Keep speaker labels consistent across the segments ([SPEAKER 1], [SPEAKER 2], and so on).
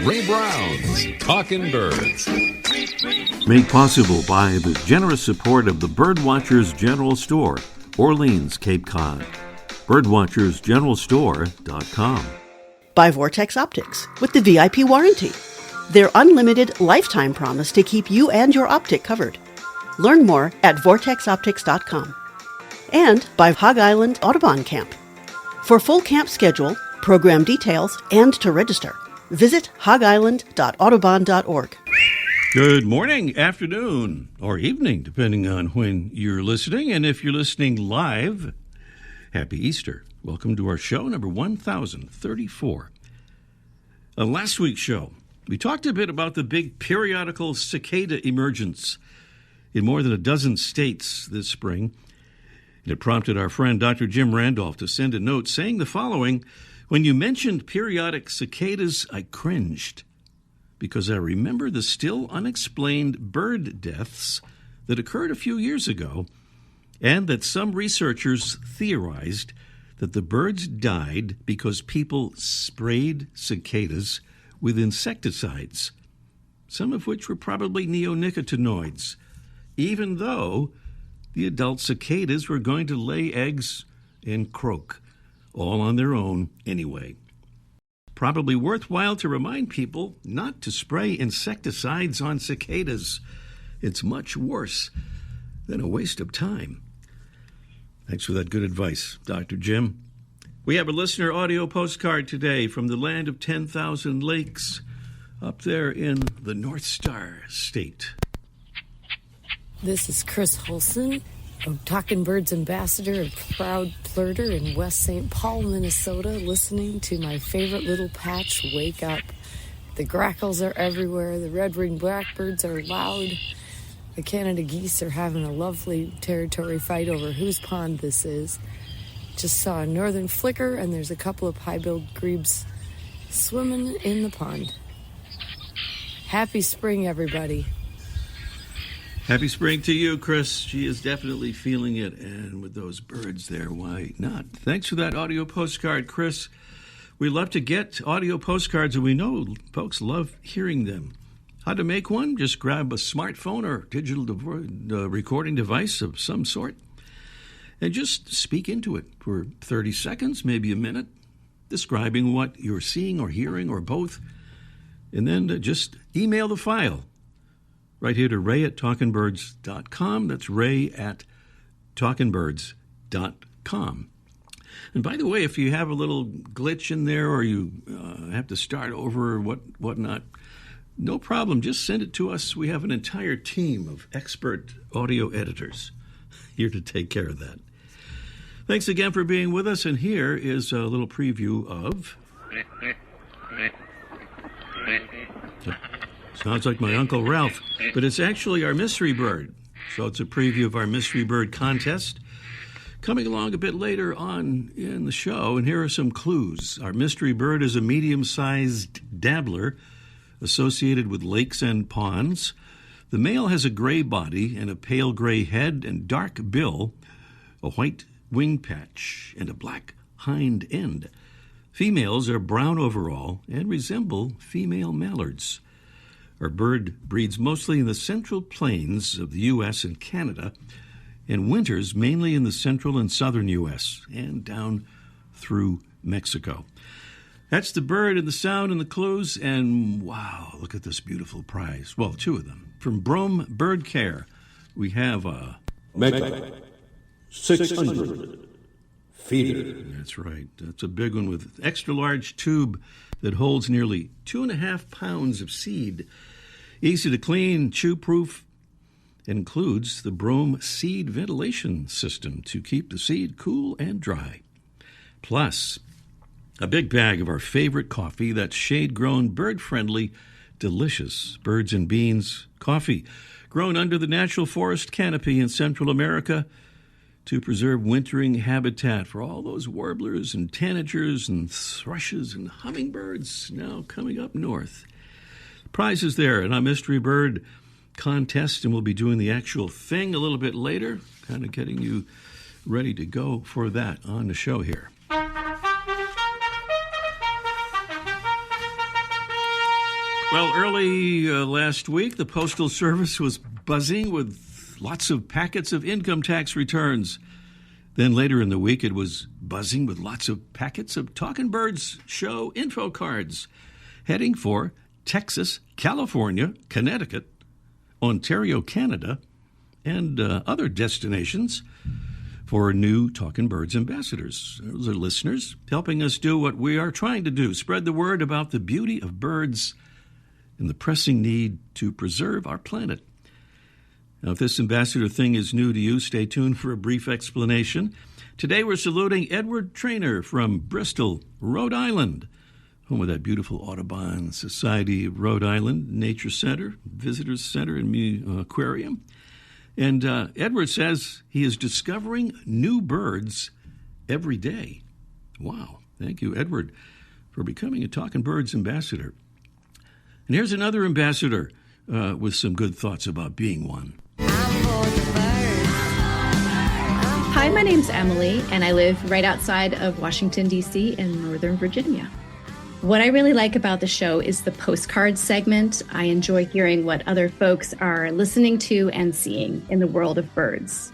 [SPEAKER 1] Ray Brown's Talking Birds.
[SPEAKER 2] Made possible by the generous support of the Birdwatchers General Store, Orleans, Cape Cod. Birdwatchersgeneralstore.com.
[SPEAKER 3] By Vortex Optics with the VIP warranty. Their unlimited lifetime promise to keep you and your optic covered. Learn more at vortexoptics.com. And by Hog Island Audubon Camp. For full camp schedule, program details, and to register, visit hogisland.audubon.org.
[SPEAKER 4] Good morning, afternoon, or evening, depending on when you're listening. And if you're listening live, happy Easter. Welcome to our show, number 1034. On last week's show, we talked a bit about the big periodical cicada emergence in more than a dozen states this spring. It prompted our friend Dr. Jim Randolph to send a note saying the following: when you mentioned periodic cicadas, I cringed because I remember the still unexplained bird deaths that occurred a few years ago, and that some researchers theorized that the birds died because people sprayed cicadas with insecticides, some of which were probably neonicotinoids, even though the adult cicadas were going to lay eggs and croak, all on their own anyway. Probably worthwhile to remind people not to spray insecticides on cicadas. It's much worse than a waste of time. Thanks for that good advice, Dr. Jim. We have a listener audio postcard today from the land of 10,000 lakes up there in the North Star State.
[SPEAKER 5] This is Chris Holson, a Talking Birds ambassador and proud flirter in West St. Paul, Minnesota, listening to my favorite little patch wake up. The grackles are everywhere. The red-winged blackbirds are loud. The Canada geese are having a lovely territory fight over whose pond this is. Just saw a northern flicker, and there's a couple of high-billed grebes swimming in the pond. Happy spring, everybody.
[SPEAKER 4] Happy spring to you, Chris. She is definitely feeling it, and with those birds there, why not? Thanks for that audio postcard, Chris. We love to get audio postcards, and we know folks love hearing them. How to make one? Just grab a smartphone or digital recording device of some sort and just speak into it for 30 seconds, maybe a minute, describing what you're seeing or hearing or both, and then just email the file right here to ray@talkingbirds.com. That's ray@talkingbirds.com. And by the way, if you have a little glitch in there or you have to start over or whatnot, no problem. Just send it to us. We have an entire team of expert audio editors here to take care of that. Thanks again for being with us. And here is a little preview of... Sounds like my Uncle Ralph, but it's actually our mystery bird. So it's a preview of our mystery bird contest coming along a bit later on in the show. And here are some clues. Our mystery bird is a medium-sized dabbler associated with lakes and ponds. The male has a gray body and a pale gray head and dark bill, a white wing patch, and a black hind end. Females are brown overall and resemble female mallards. Our bird breeds mostly in the central plains of the U.S. and Canada, and winters mainly in the central and southern U.S. and down through Mexico. That's the bird and the sound and the clues, and wow, look at this beautiful prize. Well, two of them. From Brome Bird Care, we have a...
[SPEAKER 6] Mega 600 feeder.
[SPEAKER 4] That's right. That's a big one with extra large tube that holds nearly 2.5 pounds of seed. Easy to clean, chew-proof, includes the Brome seed ventilation system to keep the seed cool and dry. Plus, a big bag of our favorite coffee that's shade-grown, bird-friendly, delicious Birds and Beans coffee, grown under the natural forest canopy in Central America to preserve wintering habitat for all those warblers and tanagers and thrushes and hummingbirds now coming up north. Prizes there in our Mystery Bird contest, and we'll be doing the actual thing a little bit later, kind of getting you ready to go for that on the show here. Well, early last week, the Postal Service was buzzing with lots of packets of income tax returns. Then later in the week, it was buzzing with lots of packets of Talking Birds show info cards, heading for Texas, California, Connecticut, Ontario, Canada, and other destinations for new Talking Birds ambassadors. Those are listeners helping us do what we are trying to do, spread the word about the beauty of birds and the pressing need to preserve our planet. Now, if this ambassador thing is new to you, stay tuned for a brief explanation. Today we're saluting Edward Traynor from Bristol, Rhode Island, home of that beautiful Audubon Society of Rhode Island Nature Center, Visitors Center, and Aquarium. And Edward says he is discovering new birds every day. Wow. Thank you, Edward, for becoming a Talking Birds ambassador. And here's another ambassador with some good thoughts about being one.
[SPEAKER 7] Hi, my name's Emily, and I live right outside of Washington, D.C. in Northern Virginia. What I really like about the show is the postcard segment. I enjoy hearing what other folks are listening to and seeing in the world of birds.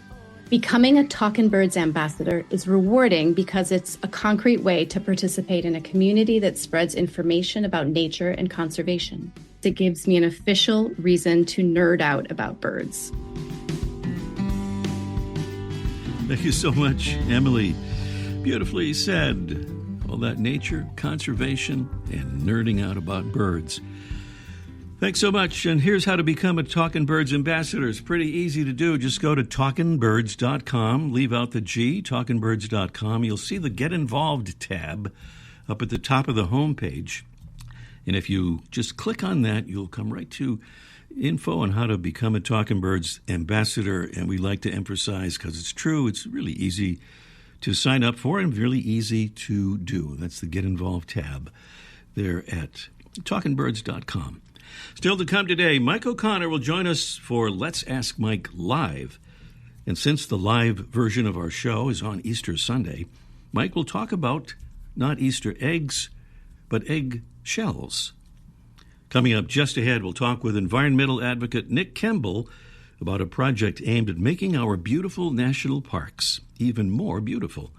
[SPEAKER 7] Becoming a Talkin' Birds ambassador is rewarding because it's a concrete way to participate in a community that spreads information about nature and conservation. It gives me an official reason to nerd out about birds.
[SPEAKER 4] Thank you so much, Emily. Beautifully said. All that nature, conservation, and nerding out about birds. Thanks so much. And here's how to become a Talkin' Birds ambassador. It's pretty easy to do. Just go to talkingbirds.com, leave out the G, talkingbirds.com. You'll see the Get Involved tab up at the top of the homepage. And if you just click on that, you'll come right to info on how to become a Talking Birds ambassador. And we like to emphasize, because it's true, it's really easy to sign up for and really easy to do. That's the Get Involved tab there at talkingbirds.com. Still to come today, Mike O'Connor will join us for Let's Ask Mike Live. And since the live version of our show is on Easter Sunday, Mike will talk about not Easter eggs, but egg shells. Coming up just ahead, we'll talk with environmental advocate Nick Kemble about a project aimed at making our beautiful national parks even more beautiful.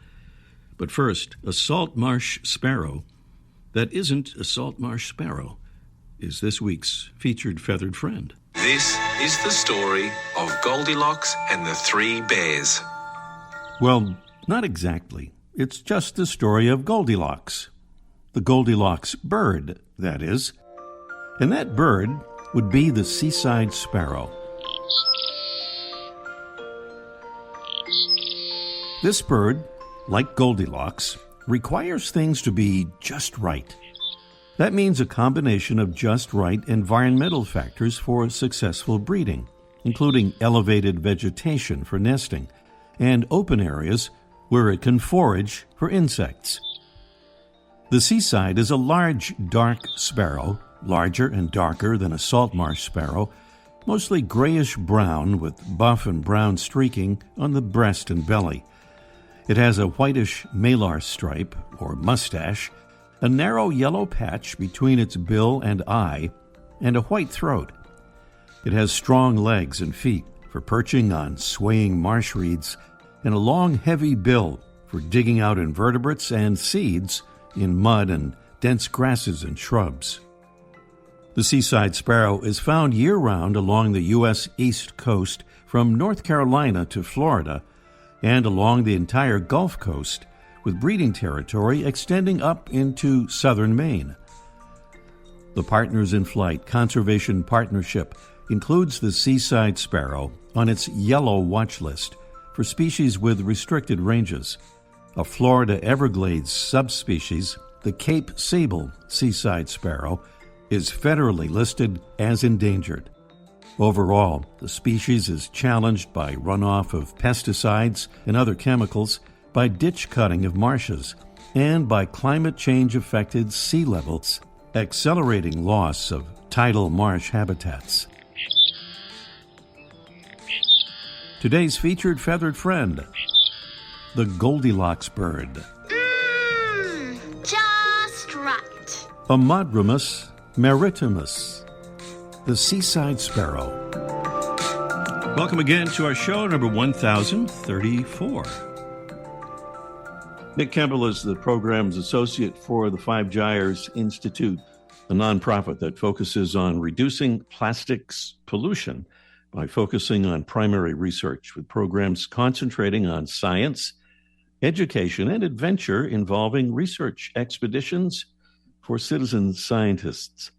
[SPEAKER 4] But first, a salt marsh sparrow that isn't a salt marsh sparrow is this week's featured feathered friend.
[SPEAKER 8] This is the story of Goldilocks and the Three Bears.
[SPEAKER 2] Well, not exactly. It's just the story of Goldilocks. The Goldilocks bird, that is. And that bird would be the seaside sparrow. This bird, like Goldilocks, requires things to be just right. That means a combination of just right environmental factors for successful breeding, including elevated vegetation for nesting and open areas where it can forage for insects. The seaside is a large, dark sparrow, larger and darker than a salt marsh sparrow, mostly grayish-brown with buff and brown streaking on the breast and belly. It has a whitish malar stripe, or mustache, a narrow yellow patch between its bill and eye, and a white throat. It has strong legs and feet for perching on swaying marsh reeds, and a long, heavy bill for digging out invertebrates and seeds in mud and dense grasses and shrubs. The seaside sparrow is found year-round along the U.S. East Coast from North Carolina to Florida and along the entire Gulf Coast, with breeding territory extending up into southern Maine. The Partners in Flight Conservation Partnership includes the seaside sparrow on its yellow watch list for species with restricted ranges. A Florida Everglades subspecies, the Cape Sable seaside sparrow, is federally listed as endangered. Overall, the species is challenged by runoff of pesticides and other chemicals, by ditch cutting of marshes, and by climate change-affected sea levels, accelerating loss of tidal marsh habitats. Today's featured feathered friend, the Goldilocks bird.
[SPEAKER 9] Just right.
[SPEAKER 2] A Modromus Maritimus, the seaside sparrow.
[SPEAKER 4] Welcome again to our show, number 1034. Nick Kemble is the program's associate for the Five Gyres Institute, a nonprofit that focuses on reducing plastics pollution by focusing on primary research with programs concentrating on science, education, and adventure involving research expeditions for citizen scientists.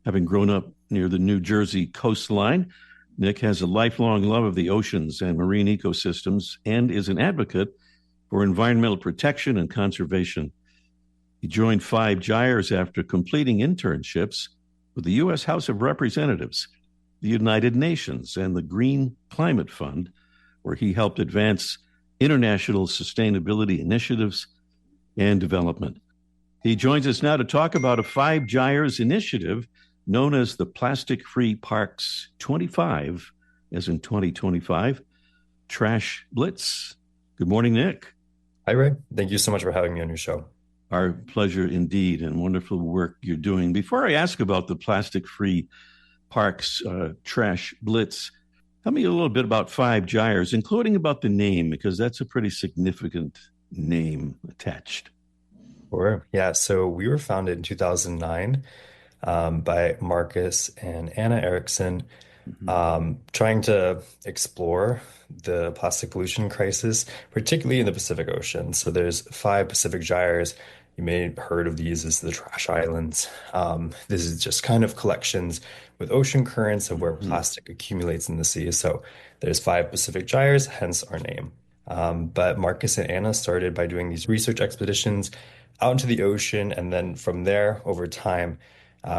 [SPEAKER 4] Having grown up near the New Jersey coastline, Nick has a lifelong love of the oceans and marine ecosystems and is an advocate for environmental protection and conservation. He joined Five Gyres after completing internships with the U.S. House of Representatives, the United Nations, and the Green Climate Fund, where he helped advance international sustainability initiatives and development. He joins us now to talk about a Five Gyres initiative known as the Plastic-Free Parks 25, as in 2025, TrashBlitz. Good morning, Nick.
[SPEAKER 9] Hi, Ray. Thank you so much for having me on your show.
[SPEAKER 4] Our pleasure indeed, and wonderful work you're doing. Before I ask about the Plastic-Free Parks TrashBlitz, tell me a little bit about Five Gyres, including about the name, because that's a pretty significant name attached.
[SPEAKER 9] Sure. Yeah, so we were founded in 2009 by Marcus and Anna Erickson, trying to explore the plastic pollution crisis, particularly in the Pacific Ocean. So there's 5 Pacific gyres. You may have heard of these as the trash islands. This is just kind of collections with ocean currents of where plastic accumulates in the sea. So there's 5 Pacific gyres, hence our name. But Marcus and Anna started by doing these research expeditions out into the ocean. And then from there, over time,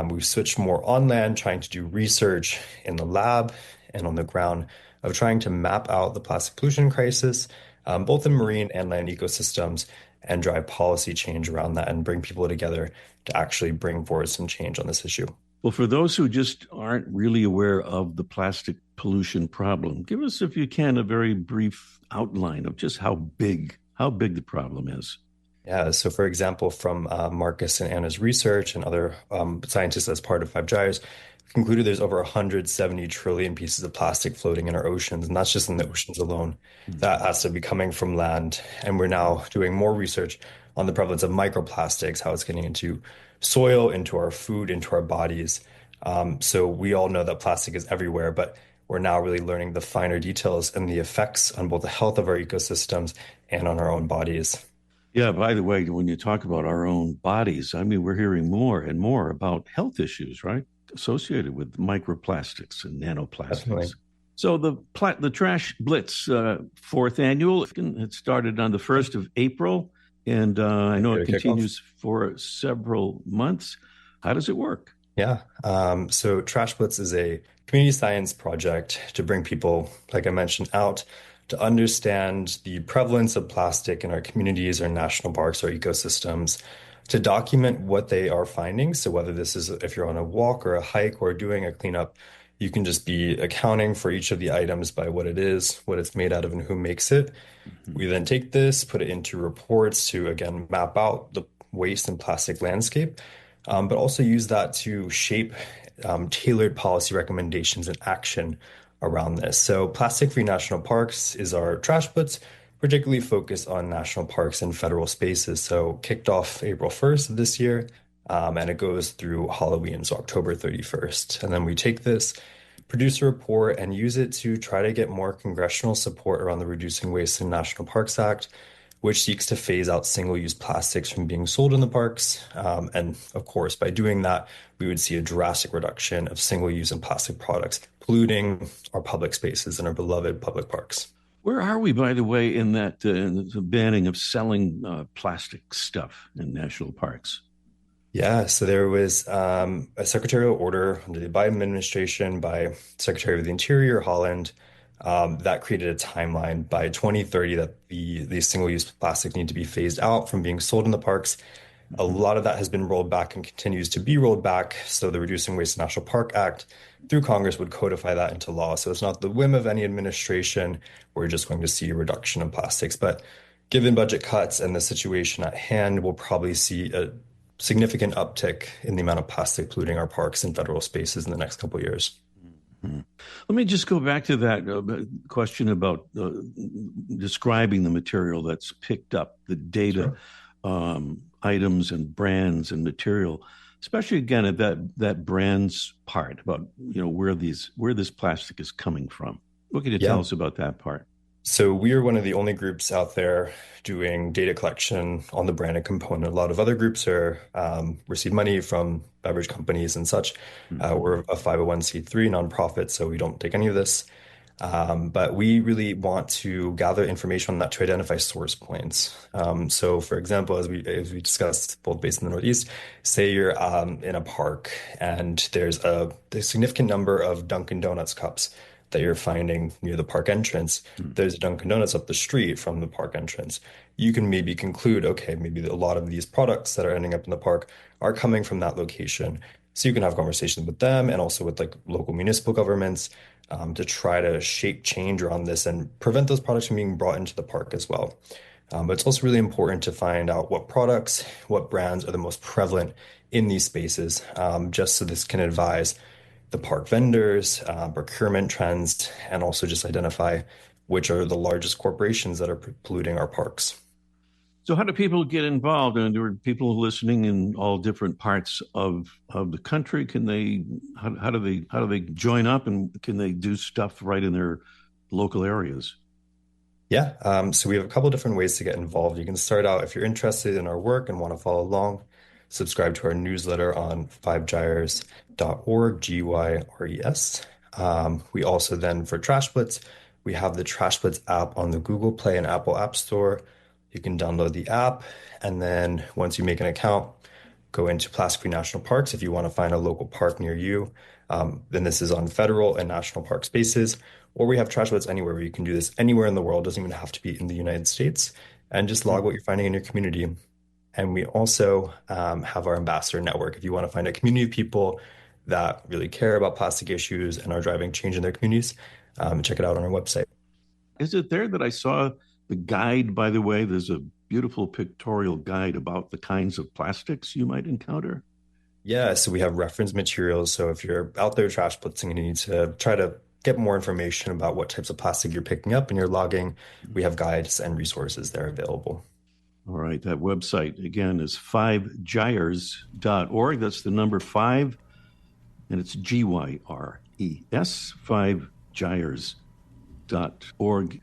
[SPEAKER 9] we've switched more on land, trying to do research in the lab and on the ground of trying to map out the plastic pollution crisis, both in marine and land ecosystems, and drive policy change around that and bring people together to actually bring forward some change on this issue.
[SPEAKER 4] Well, for those who just aren't really aware of the plastic pollution problem, give us, if you can, a very brief outline of just how big the problem is.
[SPEAKER 9] Yeah, so for example, from Marcus and Anna's research and other scientists as part of Five Gyres, we concluded there's over 170 trillion pieces of plastic floating in our oceans, and that's just in the oceans alone. That has to be coming from land, and we're now doing more research on the prevalence of microplastics, how it's getting into soil, into our food, into our bodies. So we all know that plastic is everywhere, but we're now really learning the finer details and the effects on both the health of our ecosystems and on our own bodies.
[SPEAKER 4] Yeah, by the way, when you talk about our own bodies, I mean, we're hearing more and more about health issues, right, associated with microplastics and nanoplastics.
[SPEAKER 9] Definitely.
[SPEAKER 4] So the TrashBlitz 4th annual, it started on the 1st of April, and I know it continues for several months. How does it work?
[SPEAKER 9] Yeah, so TrashBlitz is a community science project to bring people, like I mentioned, out to understand the prevalence of plastic in our communities, our national parks, our ecosystems, to document what they are finding. So whether this is if you're on a walk or a hike or doing a cleanup, you can just be accounting for each of the items by what it is, what it's made out of, and who makes it. We then take this, put it into reports to, again, map out the waste and plastic landscape, but also use that to shape tailored policy recommendations and action around this. So Plastic-Free National Parks is our TrashBlitz, particularly focused on national parks and federal spaces. So kicked off April 1st of this year, and it goes through Halloween, so October 31st. And then we take this, produce a report, and use it to try to get more congressional support around the Reducing Waste in National Parks Act, which seeks to phase out single-use plastics from being sold in the parks. And of course, by doing that, we would see a drastic reduction of single-use and plastic products polluting our public spaces and our beloved public parks.
[SPEAKER 4] Where are we, by the way, in that the banning of selling plastic stuff in national parks?
[SPEAKER 9] Yeah, so there was a secretarial order under the Biden administration by Secretary of the Interior, Holland, that created a timeline by 2030 that these single-use plastics need to be phased out from being sold in the parks. A lot of that has been rolled back and continues to be rolled back. So the Reducing Waste National Park Act through Congress would codify that into law. So it's not the whim of any administration. We're just going to see a reduction in plastics. But given budget cuts and the situation at hand, we'll probably see a significant uptick in the amount of plastic polluting our parks and federal spaces in the next couple of years.
[SPEAKER 4] Let me just go back to that question about describing the material that's picked up, the data, items and brands and material, especially again at that brands part about where this plastic is coming from. What can you tell us about that part?
[SPEAKER 9] So we are one of the only groups out there doing data collection on the branded component. A lot of other groups receive money from beverage companies and such. We're a 501c3 nonprofit, so we don't take any of this. But we really want to gather information on that to identify source points. So for example, as we discussed, both based in the Northeast, say you're in a park and there's a significant number of Dunkin' Donuts cups that you're finding near the park entrance. There's a Dunkin' Donuts up the street from the park entrance. You can maybe conclude, okay, maybe a lot of these products that are ending up in the park are coming from that location. So you can have conversations with them and also with like local municipal governments to try to shape change around this and prevent those products from being brought into the park as well. But it's also really important to find out what products, what brands are the most prevalent in these spaces, just so this can advise the park vendors, procurement trends, and also just identify which are the largest corporations that are polluting our parks.
[SPEAKER 4] So how do people get involved? And there are people listening in all different parts of the country. How do they join up, and can they do stuff right in their local areas?
[SPEAKER 9] Yeah, so we have a couple of different ways to get involved. You can start out, if you're interested in our work and want to follow along, subscribe to our newsletter on 5gyres.org, GYRES. We also then, for TrashBlitz, we have the TrashBlitz app on the Google Play and Apple App Store. You can download the app, and then once you make an account, go into Plastic Free National Parks if you want to find a local park near you. Then this is on federal and national park spaces, or we have TrashBlitz Anywhere, where you can do this anywhere in the world. Doesn't even have to be in the United States, and just log what you're finding in your community. And we also have our ambassador network. If you want to find a community of people that really care about plastic issues and are driving change in their communities, check it out on our website.
[SPEAKER 4] Is it there that I saw the guide, by the way? There's a beautiful pictorial guide about the kinds of plastics you might encounter.
[SPEAKER 9] Yeah, so we have reference materials. So if you're out there trash blitzing and you need to try to get more information about what types of plastic you're picking up and you're logging, we have guides and resources there available.
[SPEAKER 4] All right, that website, again, is 5gyres.org. That's the number 5, and it's GYRES, 5gyres.org.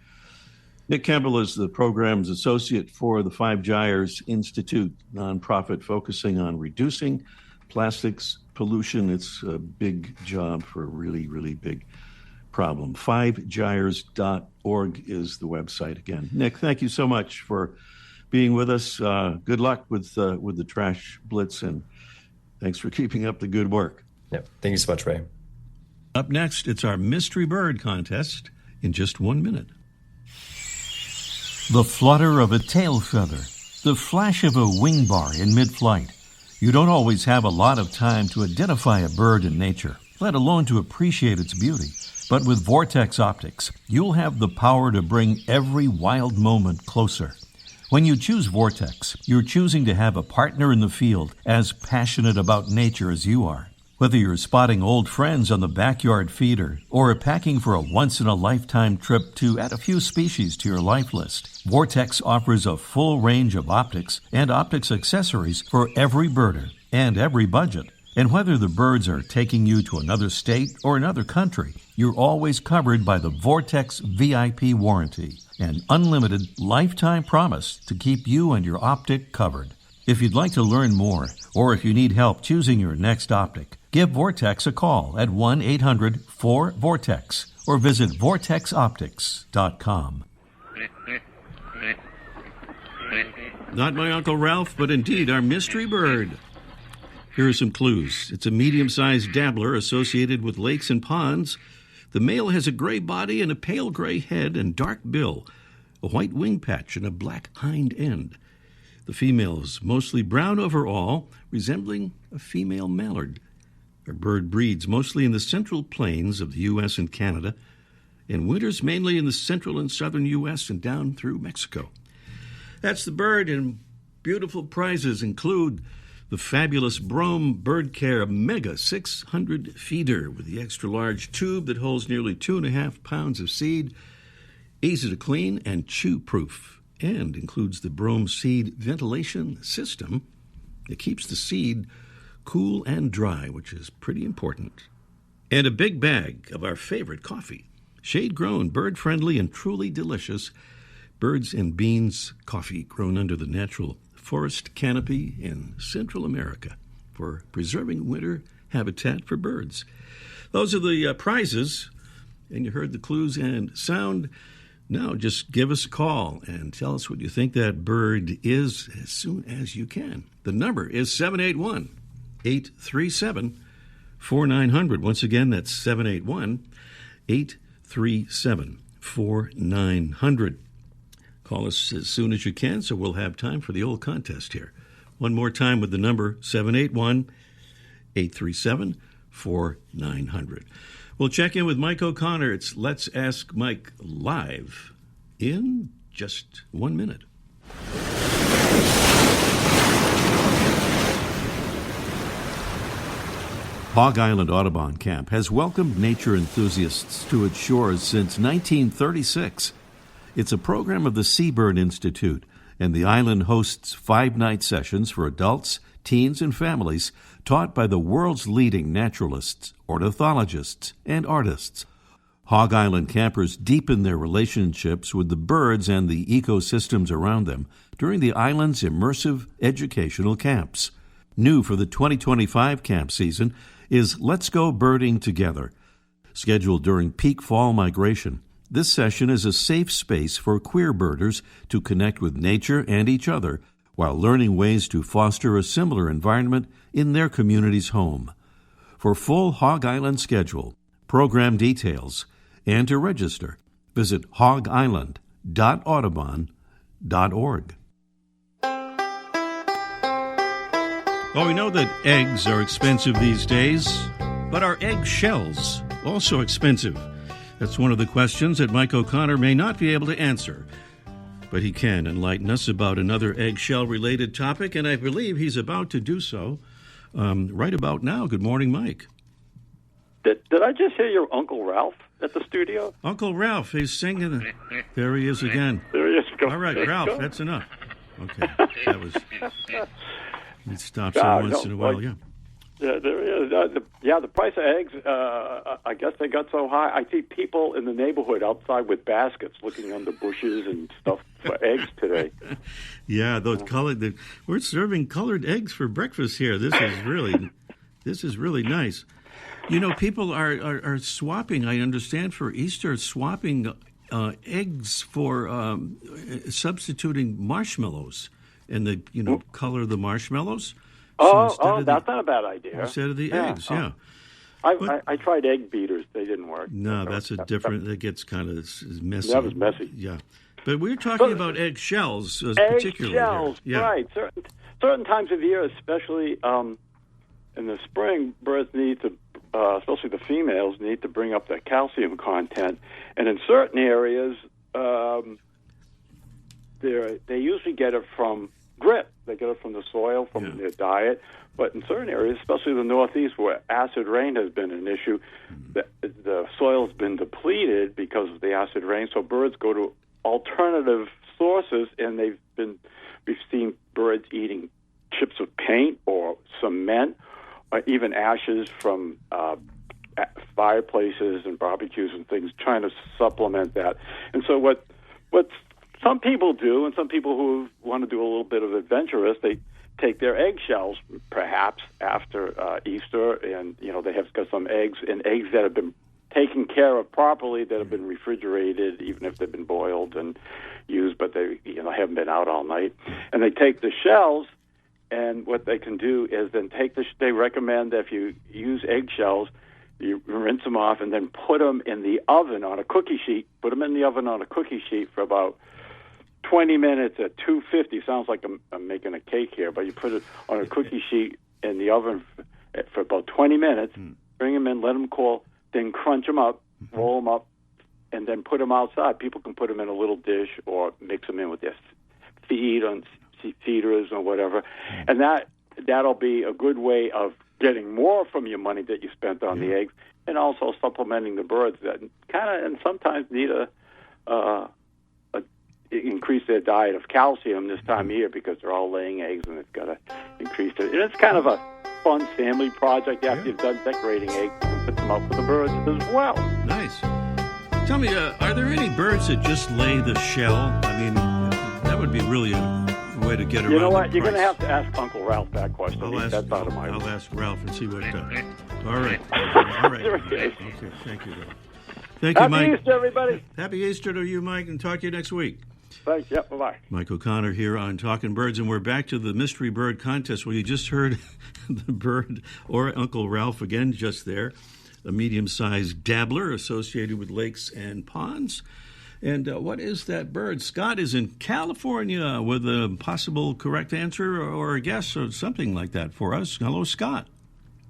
[SPEAKER 4] Nick Kemble is the program's associate for the 5 Gyres Institute, nonprofit focusing on reducing plastics pollution. It's a big job for a really, really big problem. 5gyres.org is the website again. Nick, thank you so much for being with us. Good luck with the Trash Blitz, and thanks for keeping up the good work.
[SPEAKER 9] Yeah, thank you so much, Ray.
[SPEAKER 4] Up next, it's our Mystery Bird contest in just 1 minute.
[SPEAKER 2] The flutter of a tail feather, the flash of a wing bar in mid-flight. You don't always have a lot of time to identify a bird in nature, let alone to appreciate its beauty. But with Vortex Optics, you'll have the power to bring every wild moment closer. When you choose Vortex, you're choosing to have a partner in the field as passionate about nature as you are. Whether you're spotting old friends on the backyard feeder or packing for a once-in-a-lifetime trip to add a few species to your life list, Vortex offers a full range of optics and optics accessories for every birder and every budget. And whether the birds are taking you to another state or another country, you're always covered by the Vortex VIP warranty, an unlimited lifetime promise to keep you and your optic covered. If you'd like to learn more, or if you need help choosing your next optic, give Vortex a call at 1-800-4-VORTEX or visit vortexoptics.com.
[SPEAKER 4] Not my Uncle Ralph, but indeed our mystery bird. Here are some clues. It's a medium-sized dabbler associated with lakes and ponds. The male has a gray body and a pale gray head and dark bill, a white wing patch and a black hind end. The female is mostly brown overall, resembling a female mallard. Our bird breeds mostly in the central plains of the U.S. and Canada, and winters mainly in the central and southern U.S. and down through Mexico. That's the bird, and beautiful prizes include the fabulous Brome Bird Care Mega 600 feeder with the extra large tube that holds nearly 2.5 pounds of seed, easy to clean and chew-proof, and includes the Brome seed ventilation system that keeps the seed cool and dry, which is pretty important. And a big bag of our favorite coffee, shade-grown, bird-friendly, and truly delicious Birds and Beans coffee grown under the natural forest canopy in Central America for preserving winter habitat for birds. Those are the prizes, and you heard the clues and sound. Now just give us a call and tell us what you think that bird is as soon as you can. The number is 781-837-4900. Once again, that's 781-837-4900. Call us as soon as you can so we'll have time for the old contest here. One more time with the number 781-837-4900. We'll check in with Mike O'Connor. It's Let's Ask Mike Live in just 1 minute.
[SPEAKER 2] Hog Island Audubon Camp has welcomed nature enthusiasts to its shores since 1936. It's a program of the Seabird Institute, and the island hosts 5-night sessions for adults, teens, and families taught by the world's leading naturalists, ornithologists, and artists. Hog Island campers deepen their relationships with the birds and the ecosystems around them during the island's immersive educational camps. New for the 2025 camp season is Let's Go Birding Together. Scheduled during peak fall migration, this session is a safe space for queer birders to connect with nature and each other while learning ways to foster a similar environment in their community's home. For full Hog Island schedule, program details, and to register, visit hogisland.audubon.org.
[SPEAKER 4] Well, we know that eggs are expensive these days, but are egg shells also expensive? That's one of the questions that Mike O'Connor may not be able to answer, but he can enlighten us about another eggshell-related topic, and I believe he's about to do so right about now. Good morning, Mike.
[SPEAKER 10] Did I just hear your Uncle Ralph at the studio?
[SPEAKER 4] Uncle Ralph, he's singing. There he is again.
[SPEAKER 10] There he is.
[SPEAKER 4] All right, Ralph, that's enough. Okay, that was... He stops once in a while, yeah.
[SPEAKER 10] Yeah, there is. The price of eggs, I guess they got so high. I see people in the neighborhood outside with baskets looking under bushes and stuff for eggs today.
[SPEAKER 4] Yeah, those colored. We're serving colored eggs for breakfast here. This is really nice. You know, people are swapping, I understand, for Easter, swapping eggs for substituting marshmallows and the color of the marshmallows.
[SPEAKER 10] So that's not a bad idea.
[SPEAKER 4] Instead of the eggs, yeah.
[SPEAKER 10] I tried egg beaters. They didn't work.
[SPEAKER 4] No, that's a different... That gets kind of messy.
[SPEAKER 10] That was messy.
[SPEAKER 4] Yeah. But we're talking about egg shells, particularly.
[SPEAKER 10] Egg shells,
[SPEAKER 4] yeah.
[SPEAKER 10] Right. Certain times of year, especially in the spring, birds need to, especially the females, need to bring up their calcium content. And in certain areas, they usually get it from grit. They get it from the soil, from their diet. But in certain areas, especially the Northeast, where acid rain has been an issue, the soil's been depleted because of the acid rain. So birds go to alternative sources, and we've seen birds eating chips of paint or cement, or even ashes from fireplaces and barbecues and things, trying to supplement that. And so what some people do, and some people who want to do a little bit of adventurous, they take their eggshells, perhaps after Easter, and they have got some eggs that have been taken care of properly, that have been refrigerated, even if they've been boiled and used, but they haven't been out all night. And they take the shells, and what they can do is then they recommend that if you use eggshells, you rinse them off and then put them in the oven on a cookie sheet. Put them in the oven on a cookie sheet for about 20 minutes at 250. Sounds like I'm making a cake here, but you put it on a cookie sheet in the oven for about 20 minutes, bring them in, let them cool, then crunch them up, roll them up, and then put them outside. People can put them in a little dish or mix them in with their feeders or whatever. And that that'll be a good way of getting more from your money that you spent on the eggs, and also supplementing the birds that kind of and sometimes need increase their diet of calcium this time of year because they're all laying eggs and it's got to increase it. And it's kind of a fun family project after you've done decorating eggs and put them up for the birds as well.
[SPEAKER 4] Nice. Tell me, are there any birds that just lay the shell? I mean, that would be really a way to get around.
[SPEAKER 10] You know what? You're going to have to ask Uncle Ralph that question.
[SPEAKER 4] I'll ask Ralph and see what. All right. Okay. Thank you, Ralph. Thank you, Mike.
[SPEAKER 10] Happy Easter, everybody.
[SPEAKER 4] Happy Easter to you, Mike, and talk to you next week.
[SPEAKER 10] Thanks. Yep. Bye-bye.
[SPEAKER 4] Mike O'Connor here on Talking Birds, and we're back to the Mystery Bird Contest. Well, you just heard the bird, or Uncle Ralph again just there, a medium-sized dabbler associated with lakes and ponds. And what is that bird? Scott is in California with a possible correct answer or a guess or something like that for us. Hello, Scott.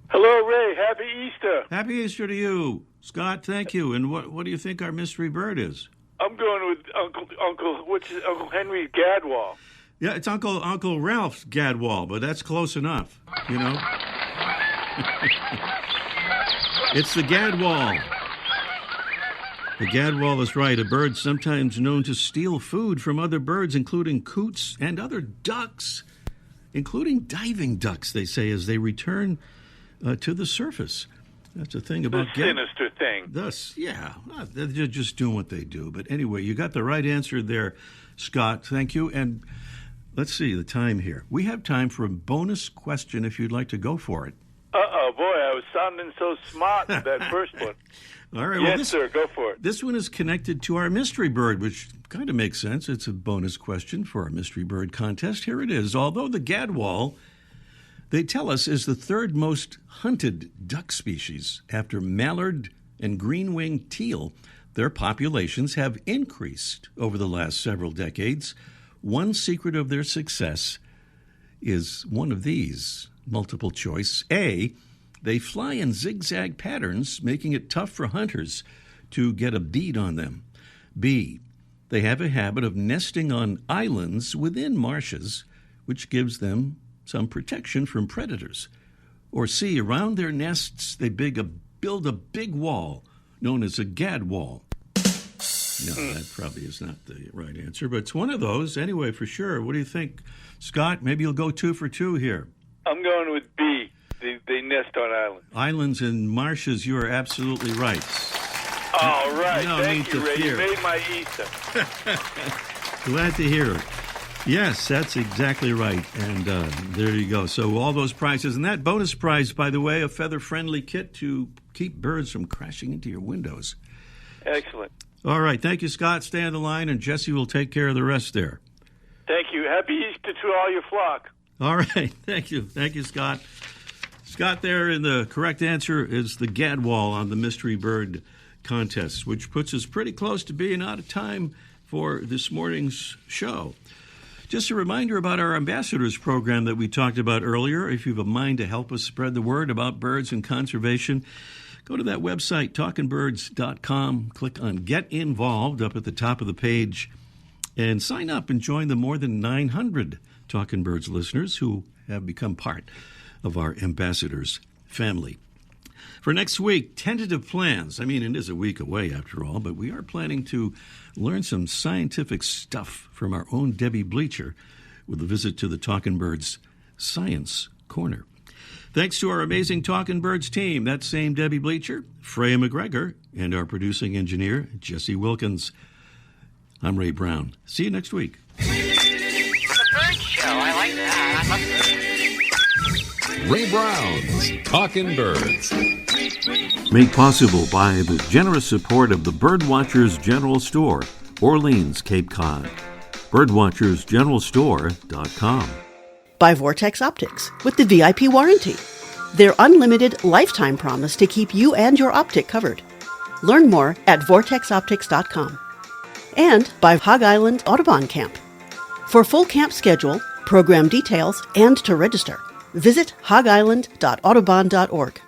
[SPEAKER 11] Hello, Ray. Happy Easter.
[SPEAKER 4] Happy Easter to you. Scott, thank you. And what do you think our mystery bird is?
[SPEAKER 11] I'm going with Uncle Henry's Gadwall.
[SPEAKER 4] Yeah, it's Uncle Ralph's Gadwall, but that's close enough, you know. It's the Gadwall. The Gadwall is right, a bird sometimes known to steal food from other birds, including coots and other ducks, including diving ducks, they say, as they return to the surface. That's the thing about
[SPEAKER 11] the sinister thing.
[SPEAKER 4] Thus, yeah, they're just doing what they do. But anyway, you got the right answer there, Scott. Thank you. And let's see the time here. We have time for a bonus question if you'd like to go for it.
[SPEAKER 11] Uh-oh, boy, I was sounding so smart with that first one.
[SPEAKER 4] All right.
[SPEAKER 11] Yes, sir, go for it.
[SPEAKER 4] This one is connected to our mystery bird, which kind of makes sense. It's a bonus question for our mystery bird contest. Here it is. Although the Gadwall, they tell us, is the third most hunted duck species after mallard and green-winged teal, their populations have increased over the last several decades. One secret of their success is one of these. Multiple choice. A, they fly in zigzag patterns, making it tough for hunters to get a bead on them. B, they have a habit of nesting on islands within marshes, which gives them some protection from predators. Or C, around their nests, they build a big wall known as a gadwall. No, that probably is not the right answer, but it's one of those anyway for sure. What do you think, Scott? Maybe you'll go 2 for 2 here.
[SPEAKER 11] I'm going with B. They nest on islands.
[SPEAKER 4] Islands and marshes, you are absolutely right.
[SPEAKER 11] All right.
[SPEAKER 4] No
[SPEAKER 11] Thank you, Ray.
[SPEAKER 4] fear.
[SPEAKER 11] You made my Easter.
[SPEAKER 4] Glad to hear it. Yes, that's exactly right. And there you go. So all those prizes. And that bonus prize, by the way, a feather-friendly kit to keep birds from crashing into your windows.
[SPEAKER 11] Excellent.
[SPEAKER 4] All right. Thank you, Scott. Stay on the line, and Jesse will take care of the rest there.
[SPEAKER 11] Thank you. Happy Easter to all your flock.
[SPEAKER 4] All right. Thank you. Thank you, Scott. Scott there, and the correct answer is the Gadwall on the Mystery Bird Contest, which puts us pretty close to being out of time for this morning's show. Just a reminder about our ambassadors program that we talked about earlier. If you have a mind to help us spread the word about birds and conservation, go to that website, talkingbirds.com, click on Get Involved up at the top of the page, and sign up and join the more than 900 Talking Birds listeners who have become part of our ambassadors family. For next week, tentative plans. I mean, it is a week away after all, but we are planning to learn some scientific stuff from our own Debbie Bleacher with a visit to the Talking Birds Science Corner. Thanks to our amazing Talking Birds team, that same Debbie Bleacher, Freya McGregor, and our producing engineer, Jesse Wilkins. I'm Ray Brown. See you next week.
[SPEAKER 12] I like that.
[SPEAKER 1] Ray Brown's Talking Birds.
[SPEAKER 2] Made possible by the generous support of the Birdwatchers General Store, Orleans, Cape Cod. Birdwatchersgeneralstore.com.
[SPEAKER 3] By Vortex Optics with the VIP warranty. Their unlimited lifetime promise to keep you and your optic covered. Learn more at vortexoptics.com. And by Hog Island Audubon Camp. For full camp schedule, program details, and to register, visit hogisland.audubon.org.